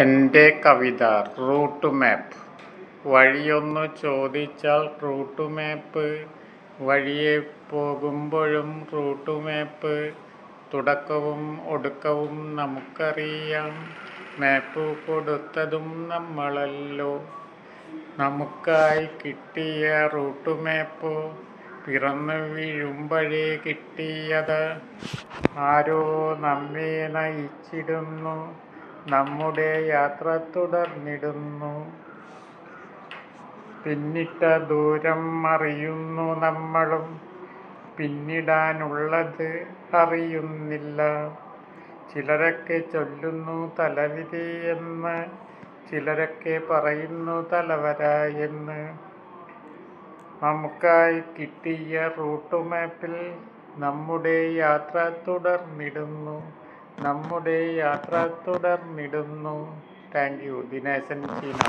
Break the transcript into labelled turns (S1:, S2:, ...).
S1: എൻ്റെ കവിത route map. വഴിയൊന്നു ചോദിച്ചാൽ route map, വഴിയെ പോകുമ്പോഴും റൂട്ട് മാപ്പ്. തുടക്കവും ഒടുക്കവും നമുക്കറിയാം, മാപ്പ് കൊടുത്തതും നമ്മളല്ലോ. നമുക്കായി കിട്ടിയ റൂട്ട് മാപ്പ് പിറന്നു വീഴുമ്പോഴേ കിട്ടിയത്. ആരോ നമ്മെ നയിച്ചിടുന്നു, നമ്മുടെ യാത്ര തുടർന്നിടുന്നു. പിന്നിട്ട ദൂരം അറിയുന്നു നമ്മളും, പിന്നിടാനുള്ളത് അറിയുന്നില്ല. ചിലരൊക്കെ ചൊല്ലുന്നു തലവിധി എന്ന്, ചിലരൊക്കെ പറയുന്നു തലവര എന്ന്. നമുക്കായി കിട്ടിയ റൂട്ട് മാപ്പിൽ നമ്മുടെ യാത്ര തുടർന്നിടുന്നു, നമ്മുടെ യാത്ര തുടർന്നിടുന്നു. Thank you. ദിനേശൻ ചീന.